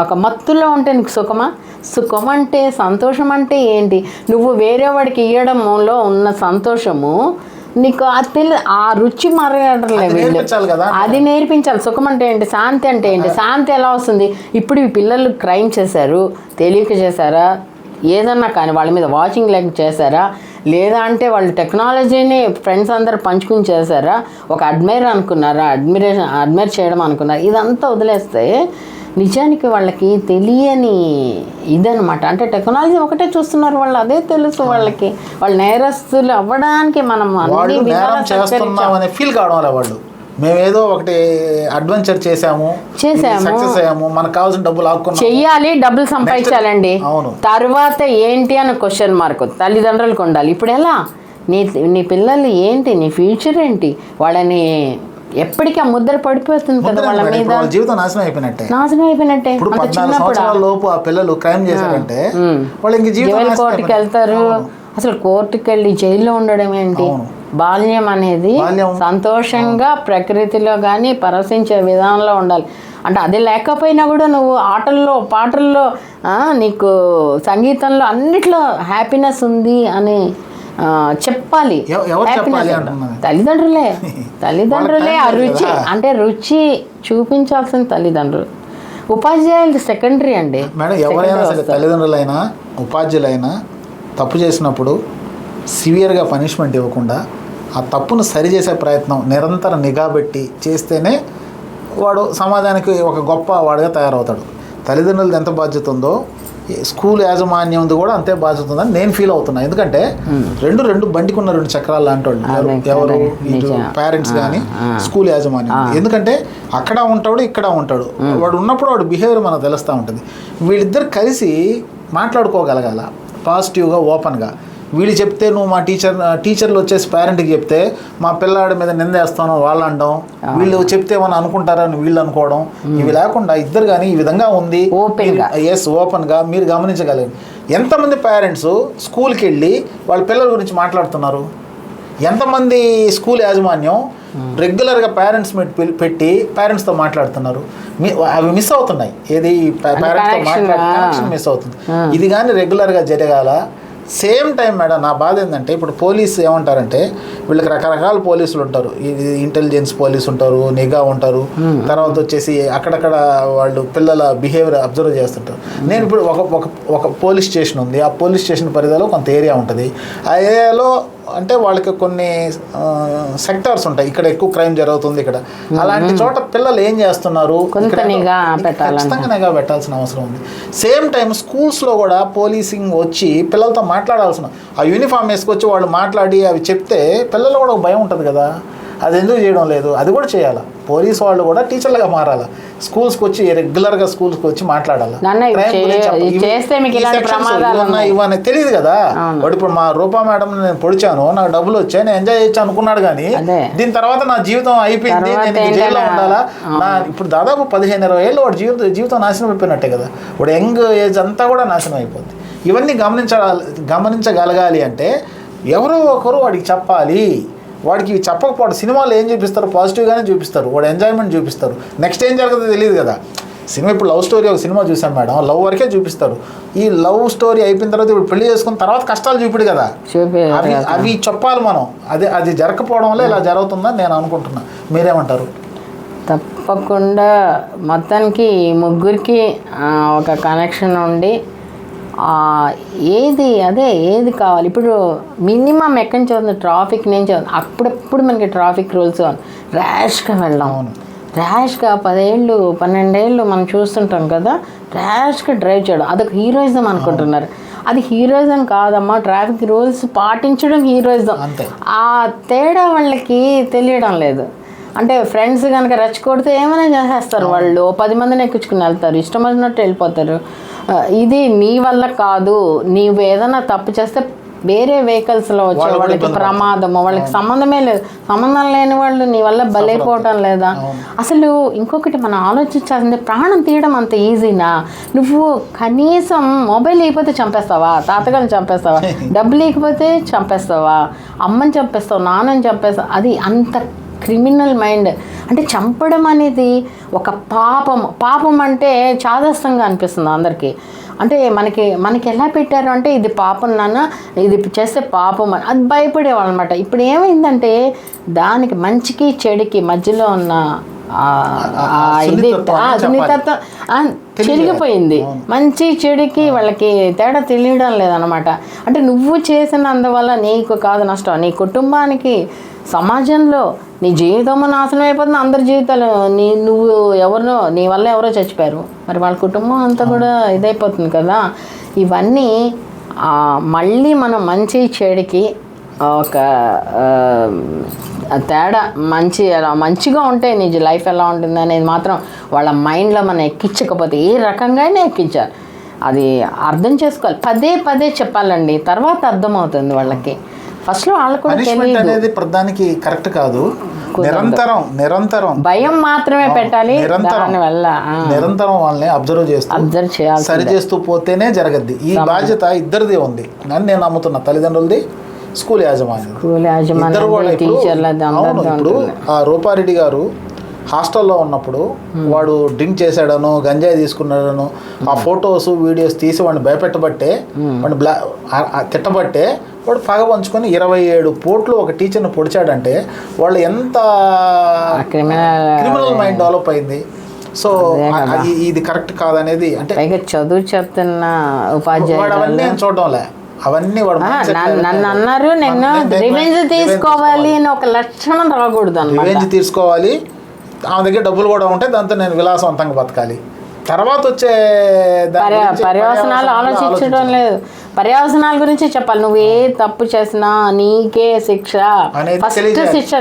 ఒక మత్తులో ఉంటే నీకు సుఖమా? సుఖం అంటే, సంతోషం అంటే ఏంటి, నువ్వు వేరే వాడికి ఇవ్వడంలో ఉన్న సంతోషము నీకు అది ఆ రుచి మరగడలేదు. అది నేర్పించాలి. సుఖం అంటే ఏంటి, శాంతి అంటే ఏంటి. శాంతి ఎలా వస్తుంది? ఇప్పుడు ఈ పిల్లలు క్రైమ్ చేశారు, తెలియక చేశారా, ఏదన్నా కానీ వాళ్ళ మీద వాచింగ్ లైక్ చేశారా, లేదా అంటే వాళ్ళు టెక్నాలజీని ఫ్రెండ్స్ అందరు పంచుకుని చేశారా, ఒక అడ్మైర్ అనుకున్నారా, అడ్మైర్ చేయడం అనుకున్నారా, ఇదంతా వదిలేస్తే నిజానికి వాళ్ళకి తెలియని ఇదనమాట. అంటే టెక్నాలజీ ఒకటే చూస్తున్నారు వాళ్ళు, అదే తెలుసు వాళ్ళకి. వాళ్ళు నేరస్తులు అవ్వడానికి మనం ఫీల్ కావడం వాళ్ళు, మేమేదో ఒకటి అడ్వెంచర్ చేసాము, సక్సెస్ అయ్యాము, మనకు కావాల్సిన డబ్బులు ఆకున్నాము, చెయ్యాలి, డబ్బులు సంపాదించాలండి, తర్వాత ఏంటి అని క్వశ్చన్ మార్క్ తల్లిదండ్రులకు ఉండాలి. ఇప్పుడు ఎలా నీ పిల్లలు ఏంటి, నీ ఫ్యూచర్ ఏంటి, వాళ్ళని ఎప్పటికీ ఆ ముద్ర పడిపోతుంది కదా వాళ్ళ మీద. జీవితం నాశనం అయిపోయినట్టే. ఇప్పుడు 14 సంవత్సరాల లోపు ఆ పిల్లలు క్రైమ్ చేశారంటే వాళ్ళు ఇంక జీవితం కోర్టుకి వెళ్తారు. అసలు కోర్టుకి వెళ్ళి జైల్లో ఉండడం ఏంటి? బాల్యం అనేది సంతోషంగా ప్రకృతిలో కానీ పరవశించే విధానంలో ఉండాలి. అంటే అది లేకపోయినా కూడా నువ్వు ఆటల్లో, పాటల్లో, నీకు సంగీతంలో అన్నిట్లో హ్యాపీనెస్ ఉంది అని చెప్పాలి. తల్లిదండ్రులే ఆ రుచి, అంటే రుచి చూపించాల్సిన తల్లిదండ్రులు. ఉపాధ్యాయులు సెకండరీ అండి. మేడం ఎవరైనా సరే, తల్లిదండ్రులైనా ఉపాధ్యాయులైనా తప్పు చేసినప్పుడు సివియర్గా పనిష్మెంట్ ఇవ్వకుండా ఆ తప్పును సరిచేసే ప్రయత్నం నిరంతరం నిఘా పెట్టి చేస్తేనే వాడు సమాజానికి ఒక గొప్ప వాడిగా తయారవుతాడు. తల్లిదండ్రులది ఎంత బాధ్యత ఉందో స్కూల్ యాజమాన్యంది కూడా అంతే బాధ్యత ఉందని నేను ఫీల్ అవుతున్నాను. ఎందుకంటే రెండు బండికి ఉన్న 2 చక్రాలు లాంటి వాళ్ళు ఎవరు, పేరెంట్స్ కానీ స్కూల్ యాజమాన్యం. ఎందుకంటే అక్కడ ఉంటాడు, ఇక్కడ ఉంటాడు. వాడు ఉన్నప్పుడు వాడు బిహేవియర్ మనకు తెలుస్తూ ఉంటుంది. వీళ్ళిద్దరు కలిసి మాట్లాడుకోగలగాల పాజిటివ్గా, ఓపెన్గా. వీళ్ళు చెప్తే నువ్వు మా టీచర్లు వచ్చేసి పేరెంట్కి చెప్తే మా పిల్లాడి మీద నిందేస్తాను వాళ్ళు అనడం, వీళ్ళు చెప్తే ఏమని అనుకుంటారని వీళ్ళు అనుకోవడం, ఇవి లేకుండా ఇద్దరు కానీ ఈ విధంగా ఉంది ఓపెన్గా మీరు గమనించగలరు. ఎంతమంది పేరెంట్స్ స్కూల్కి వెళ్ళి వాళ్ళ పిల్లల గురించి మాట్లాడుతున్నారు? ఎంతమంది స్కూల్ యాజమాన్యం రెగ్యులర్గా పేరెంట్స్ పెట్టి పేరెంట్స్తో మాట్లాడుతున్నారు? అవి మిస్ అవుతున్నాయి. ఏది పేరెంట్స్తో మాట్లాడే మిస్ అవుతుంది. ఇది కానీ రెగ్యులర్గా జరగాల. సేమ్ టైం మేడం నా బాధ ఏంటంటే, ఇప్పుడు పోలీసు ఏమంటారంటే వీళ్ళకి రకరకాల పోలీసులు ఉంటారు. ఇంటెలిజెన్స్ పోలీసు ఉంటారు, నిఘా ఉంటారు, తర్వాత వచ్చేసి అక్కడక్కడ వాళ్ళు పిల్లల బిహేవియర్ అబ్జర్వ్ చేస్తుంటారు. నేను ఇప్పుడు ఒక పోలీస్ స్టేషన్ ఉంది, ఆ పోలీస్ స్టేషన్ పరిధిలో కొంత ఏరియా ఉంటుంది. ఆ ఏరియాలో అంటే వాళ్ళకి కొన్ని సెక్టార్స్ ఉంటాయి. ఇక్కడ ఎక్కువ క్రైమ్ జరుగుతుంది, ఇక్కడ అలాంటి చోట పిల్లలు ఏం చేస్తున్నారు ఖచ్చితంగా నిఘా పెట్టాల్సిన అవసరం ఉంది. సేమ్ టైం స్కూల్స్లో కూడా పోలీసింగ్ వచ్చి పిల్లలతో మాట్లాడాల్సిన, ఆ యూనిఫామ్ వేసుకొచ్చి వాళ్ళు మాట్లాడి అవి చెప్తే పిల్లలు కూడా ఒక భయం ఉంటుంది కదా, అది ఎందుకు చేయడం లేదు? అది కూడా చేయాలి. పోలీస్ వాళ్ళు కూడా టీచర్లుగా మారాలి, స్కూల్స్కి వచ్చి రెగ్యులర్గా స్కూల్స్కి వచ్చి మాట్లాడాలి. ఇవన్నీ తెలియదు కదా వాడు. ఇప్పుడు మా రూపా మేడం నేను పొడిచాను, నాకు డబ్బులు వచ్చాయి, నేను ఎంజాయ్ చేయొచ్చు అనుకున్నాడు, కానీ దీని తర్వాత నా జీవితం అయిపోయింది, నేను జైల్లో ఉండాలా. ఇప్పుడు దాదాపు 15-20 ఏళ్ళు వాడు జీవితం నాశనం అయిపోయినట్టే కదా. వాడు యంగ్ ఏజ్ అంతా కూడా నాశనం అయిపోద్ది. ఇవన్నీ గమనించగలగాలి అంటే ఎవరో ఒకరు వాడికి చెప్పాలి. వాడికి చెప్పకపోవడం, సినిమాలో ఏం చూపిస్తారు, పాజిటివ్గానే చూపిస్తారు, వాడు ఎంజాయ్మెంట్ చూపిస్తారు, నెక్స్ట్ ఏం జరుగుతుందో తెలియదు కదా. సినిమా ఇప్పుడు లవ్ స్టోరీ ఒక సినిమా చూసాం మేడం, లవ్ వరకే చూపిస్తారు. ఈ లవ్ స్టోరీ అయిపోయిన తర్వాత ఇప్పుడు పెళ్లి చేసుకున్న తర్వాత కష్టాలు చూపిడు కదా, అవి చెప్పాలి మనం. అది జరగకపోవడం వల్ల ఇలా జరుగుతుందని నేను అనుకుంటున్నా. మీరేమంటారు? తప్పకుండా మొత్తానికి ముగ్గురికి ఒక కనెక్షన్ ఉండి ఏది కావాలి. ఇప్పుడు మినిమం ఎక్కడి నుంచి అవుతుంది, ట్రాఫిక్ నుంచి అవుతుంది. అప్పుడప్పుడు మనకి ట్రాఫిక్ రూల్స్ ర్యాష్గా వెళ్ళాం, ర్యాష్గా 10 ఏళ్ళు 12 ఏళ్ళు మనం చూస్తుంటాం కదా, ర్యాష్గా డ్రైవ్ చేయడం అదొక హీరోయిజం అనుకుంటున్నారు. అది హీరోయిజం కాదమ్మా, ట్రాఫిక్ రూల్స్ పాటించడం హీరోయిజం. ఆ తేడా వాళ్ళకి తెలియడం లేదు. అంటే ఫ్రెండ్స్ కనుక రెచ్చగొడితే ఏమైనా చేసేస్తారు వాళ్ళు, 10 మందిని ఎక్కించుకుని వెళ్తారు, ఇష్టం వచ్చినట్టు వెళ్ళిపోతారు. ఇది నీ వల్ల కాదు, నీవు ఏదైనా తప్పు చేస్తే వేరే వెహికల్స్లో వచ్చే వాళ్ళకి ప్రమాదము, వాళ్ళకి సంబంధమే లేదు. సంబంధం లేని వాళ్ళు నీ వల్ల బలైపోవటం లేదా? అసలు ఇంకొకటి మనం ఆలోచించాల్సింది, ప్రాణం తీయడం అంత ఈజీనా? నువ్వు కనీసం మొబైల్ లేకపోతే చంపేస్తావా, తాతగారిని చంపేస్తావా, డబ్బు లేకపోతే చంపేస్తావా, అమ్మని చంపేస్తావు, నాన్నని చంపేస్తావు. అది అంత క్రిమినల్ మైండ్. అంటే చంపడం అనేది ఒక పాపం అంటే చాదస్తంగా అనిపిస్తుంది అందరికీ. అంటే మనకి ఎలా పెట్టారు అంటే ఇది పాపం నాన్న, ఇది చేస్తే పాపం అని అది భయపడేవాళ్ళు అనమాట. ఇప్పుడు ఏమైందంటే దానికి మంచికి చెడుకి మధ్యలో ఉన్న సున్నితత్వం చెరిగిపోయింది. మంచి చెడుకి వాళ్ళకి తేడా తెలియడం లేదనమాట. అంటే నువ్వు చేసినందువల్ల నీకు కాదు నష్టం, నీ కుటుంబానికి, సమాజంలో నీ జీవితము నాశనం అయిపోతుంది. అందరి జీవితాలు నువ్వు ఎవరినో నీ వల్ల ఎవరో చచ్చిపోయారు, మరి వాళ్ళ కుటుంబం అంతా కూడా ఇదైపోతుంది కదా. ఇవన్నీ మళ్ళీ మనం మంచి చెడుకి ఒక తేడా, మంచిగా ఉంటే నీ లైఫ్ ఎలా ఉంటుంది అనేది మాత్రం వాళ్ళ మైండ్లో మనం ఎక్కించకపోతే ఏ రకంగానే ఎక్కించాలి. అది అర్థం చేసుకోవాలి, పదే చెప్పాలండి, తర్వాత అర్థమవుతుంది వాళ్ళకి. ఫస్ట్లో వాళ్ళకు కూడా తెలియదు అనేది ప్రధానికి కరెక్ట్ కాదు. నిరంతరం భయం మాత్రమే పెట్టాలి. నిరంతరం వాళ్ళని అబ్జర్వ్ చేయాలి, సరి చేస్తూ పోతేనే జరగద్ది. ఈ బాధ్యత ఇద్దరిదే ఉంది అని నేను నమ్ముతున్నా, తల్లిదండ్రులది, స్కూల్ యాజమాన్యం. ఇప్పుడు ఆ రూపారెడ్డి గారు హాస్టల్లో ఉన్నప్పుడు వాడు డ్రింక్ చేశాడను, గంజాయి తీసుకున్నాడను, ఆ ఫొటోస్ వీడియోస్ తీసి వాడిని భయపెట్టబట్టే, వాడిని తిట్టబట్టే వాడు పగ పంచుకొని 27 పోట్లు ఒక టీచర్ని పొడిచాడంటే వాళ్ళు ఎంత క్రిమినల్ మైండ్ డెవలప్ అయింది. సో ఇది కరెక్ట్ కాదనేది, అంటే చదువు చెప్తున్న ఉపాధ్యాయుడు అవన్నీ చూడడంలే, అవన్నీ వాడు నన్ను అన్నారు, నేను రివెంజ్ తీసుకోవాలి అని ఒక లక్షణం రాకూడదు. రివెంజ్ తీసుకోవాలి, ఆమె దగ్గర డబ్బులు కూడా ఉంటాయి, దాంతో నేను విలాసవంతంగా బతకాలి. తర్వాత వచ్చే పర్యవసనాలు ఆలోచించడం లేదు, పర్యవసనాల గురించి చెప్పాలి. నువ్వు ఏ తప్పు చేసినా నీకే శిక్ష, ఫస్ట్ శిక్ష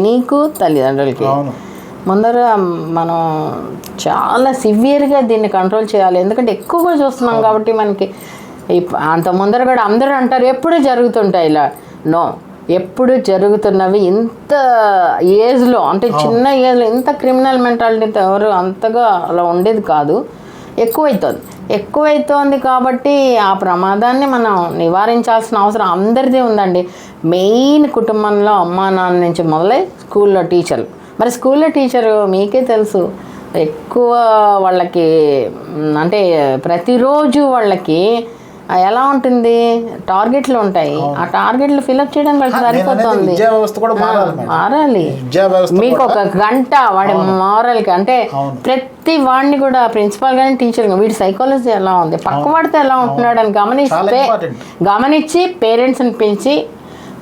నీకు తల్లిదండ్రులకి. ముందర మనం చాలా సివియర్గా దీన్ని కంట్రోల్ చేయాలి, ఎందుకంటే ఎక్కువగా చూస్తున్నాం కాబట్టి మనకి. అంత ముందర కూడా అందరూ అంటారు ఎప్పుడు జరుగుతుంటాయి ఇలా, నో, ఎప్పుడు జరుగుతున్నవి ఇంత ఏజ్లో, అంటే చిన్న ఏజ్లో ఇంత క్రిమినల్ మెంటాలిటీతో ఎవరు అంతగా అలా ఉండేది కాదు. ఎక్కువైతోంది కాబట్టి ఆ ప్రమాదాన్ని మనం నివారించాల్సిన అవసరం అందరిది ఉందండి. మెయిన్ కుటుంబంలో అమ్మా నాన్న నుంచి మొదలై స్కూల్లో టీచర్లు. మరి స్కూల్లో టీచరు మీకే తెలుసు, ఎక్కువ వాళ్ళకి అంటే ప్రతిరోజు వాళ్ళకి ఎలా ఉంటుంది, టార్గెట్లు ఉంటాయి. ఆ టార్గెట్లు ఫిల్అప్ చేయడానికి వాళ్ళకి సరిపోతుంది. మారాలి. మీకు ఒక గంట వాడి మారల్కి, అంటే ప్రతి వాడిని కూడా ప్రిన్సిపాల్ కానీ టీచర్ కానీ వీడి సైకాలజీ ఎలా ఉంది, పక్క వాడితే ఎలా ఉంటున్నాడు అని గమనించి పేరెంట్స్ని పిలిచి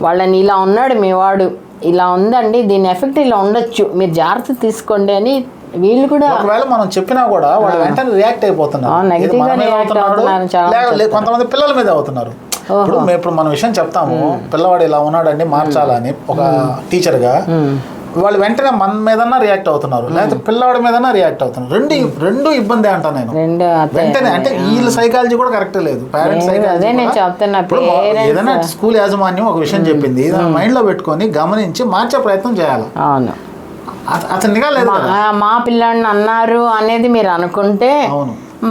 వాళ్ళని ఇలా ఉన్నాడు మీ వాడు, ఇలా ఉందండి, దీని ఎఫెక్ట్ ఇలా ఉండొచ్చు, మీరు జాగ్రత్త తీసుకోండి అని వీళ్ళు కూడా. ఒకవేళ మనం చెప్పినా కూడా వాళ్ళు వెంటనే రియాక్ట్ అయిపోతున్నారు, కొంతమంది పిల్లల మీద అవుతున్నారు. ఇప్పుడు మనం విషయం చెప్తాము, పిల్లవాడు ఇలా ఉన్నాడండి మార్చాలని ఒక టీచర్గా, వాళ్ళు వెంటనే మన మీదన్నా రియాక్ట్ అవుతున్నారు, లేకపోతే పిల్లవాడి మీదన్నా రియాక్ట్ అవుతున్నారు. రెండు ఇబ్బంది అంటా నేను వెంటనే. అంటే వీళ్ళ సైకాలజీ కూడా కరెక్ట్ లేదు, పేరెంట్స్ సైకాలజీ. ఏదైనా స్కూల్ యాజమాన్యం ఒక విషయం చెప్పింది, మైండ్ లో పెట్టుకొని గమనించి మార్చే ప్రయత్నం చేయాలి. అతనిగా లేదు, మా పిల్లాడిని అన్నారు అనేది మీరు అనుకుంటే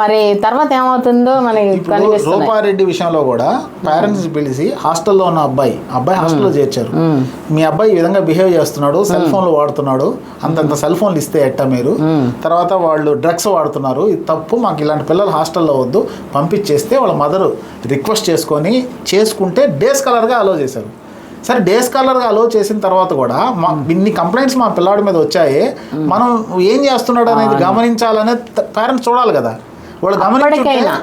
మరి తర్వాత ఏమవుతుందో మనకి ఇప్పుడు కనిపిస్తుంది. రూపారెడ్డి విషయంలో కూడా పేరెంట్స్ పిలిచి హాస్టల్లో ఉన్న అబ్బాయి హాస్టల్లో చేర్చారు. మీ అబ్బాయి ఈ విధంగా బిహేవ్ చేస్తున్నాడు, సెల్ ఫోన్లు వాడుతున్నాడు, అంతంత సెల్ ఫోన్లు ఇస్తే ఎట్టా మీరు, తర్వాత వాళ్ళు డ్రగ్స్ వాడుతున్నారు, ఇది తప్పు, మాకు ఇలాంటి పిల్లలు హాస్టల్లో వద్దు, పంపించేస్తే వాళ్ళ మదరు రిక్వెస్ట్ చేసుకుంటే డేస్ కలర్గా అలో చేశారు. సరే డేస్ కలర్గా అలో చేసిన తర్వాత కూడా ఇన్ని కంప్లైంట్స్ మా పిల్లాడి మీద వచ్చాయి, మనం ఏం చేస్తున్నాడు అనేది గమనించాలనే పేరెంట్స్ చూడాలి కదా. వాళ్ళు అప్పటికైనా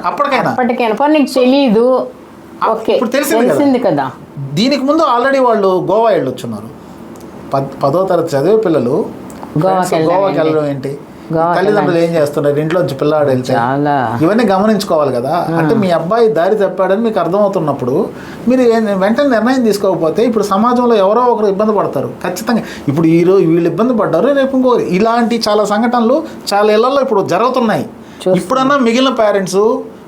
నీకు తెలీదు, ఓకే ఇప్పుడు తెలిసింది కదా. దీనికి ముందు ఆల్రెడీ వాళ్ళు గోవా వెళ్ళొచ్చున్నారు. 10వ తరగతి చదివే పిల్లలు గోవాకి వెళ్ళడం ఏంటి, తల్లిదండ్రులు ఏం చేస్తున్నారు, ఇంట్లోంచి పిల్లాడు వెళ్తే, ఇవన్నీ గమనించుకోవాలి కదా. అంటే మీ అబ్బాయి దారి తప్పాడని మీకు అర్థమవుతున్నప్పుడు మీరు వెంటనే నిర్ణయం తీసుకోకపోతే ఇప్పుడు సమాజంలో ఎవరో ఒకరు ఇబ్బంది పడతారు ఖచ్చితంగా. ఇప్పుడు ఈరోజు వీళ్ళు ఇబ్బంది పడ్డారు, రేపు ఇంకొకరు. ఇలాంటి చాలా సంఘటనలు చాలా ఇళ్లలో ఇప్పుడు జరుగుతున్నాయి. ఇప్పుడన్నా మిగిలిన పేరెంట్స్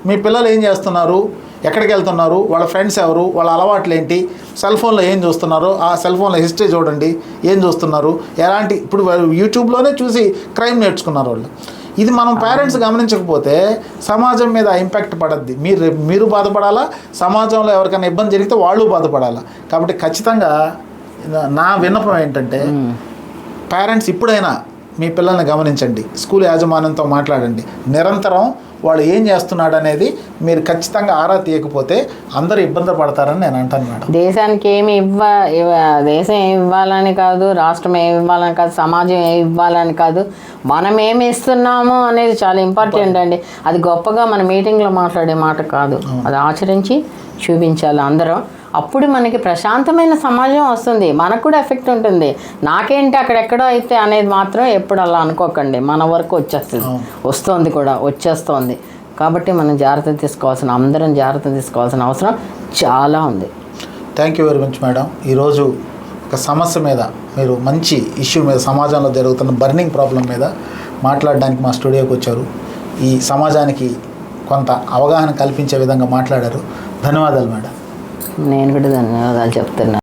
మీ పిల్లలు ఏం చేస్తున్నారు, ఎక్కడికి వెళ్తున్నారు, వాళ్ళ ఫ్రెండ్స్ ఎవరు, వాళ్ళ అలవాట్లు ఏంటి, సెల్ ఫోన్లో ఏం చూస్తున్నారు, ఆ సెల్ ఫోన్లో హిస్టరీ చూడండి, ఏం చూస్తున్నారు, ఎలాంటి ఇప్పుడు యూట్యూబ్లోనే చూసి క్రైమ్ నేర్చుకున్నారు వాళ్ళు. ఇది మనం పేరెంట్స్ గమనించకపోతే సమాజం మీద ఇంపాక్ట్ పడద్ది. మీరు బాధపడాలా, సమాజంలో ఎవరికైనా ఇబ్బంది జరిగితే వాళ్ళు బాధపడాలా. కాబట్టి ఖచ్చితంగా నా విన్నపం ఏంటంటే పేరెంట్స్ ఇప్పుడైనా మీ పిల్లల్ని గమనించండి, స్కూల్ యాజమాన్యంతో మాట్లాడండి, నిరంతరం వాళ్ళు ఏం చేస్తున్నాడు అనేది మీరు ఖచ్చితంగా ఆరా తీయకపోతే అందరూ ఇబ్బంది పడతారని నేను అంటాను మేడం. దేశానికి దేశం ఏమి ఇవ్వాలని కాదు, రాష్ట్రం ఏమి ఇవ్వాలని కాదు, సమాజం ఏమి ఇవ్వాలని కాదు, మనం ఏమి ఇస్తున్నాము అనేది చాలా ఇంపార్టెంట్ అండి. అది గొప్పగా మన మీటింగ్లో మాట్లాడే మాట కాదు, అది ఆచరించి చూపించాలి అందరం. అప్పుడు మనకి ప్రశాంతమైన సమాజం వస్తుంది, మనకు కూడా ఎఫెక్ట్ ఉంటుంది. నాకేంటి అక్కడెక్కడో అయితే అనేది మాత్రం ఎప్పుడు అలా అనుకోకండి, మన వరకు వస్తుంది కూడా వచ్చేస్తుంది. కాబట్టి మనం అందరం జాగ్రత్త తీసుకోవాల్సిన అవసరం చాలా ఉంది. Thank you very much madam. ఈరోజు ఒక సమస్య మీద మీరు మంచి ఇష్యూ మీద, సమాజంలో జరుగుతున్న బర్నింగ్ ప్రాబ్లం మీద మాట్లాడడానికి మా స్టూడియోకి వచ్చారు. ఈ సమాజానికి కొంత అవగాహన కల్పించే విధంగా మాట్లాడారు. ధన్యవాదాలు మేడం. నేను కూడా ధన్యవాదాలు చెప్తున్నాను.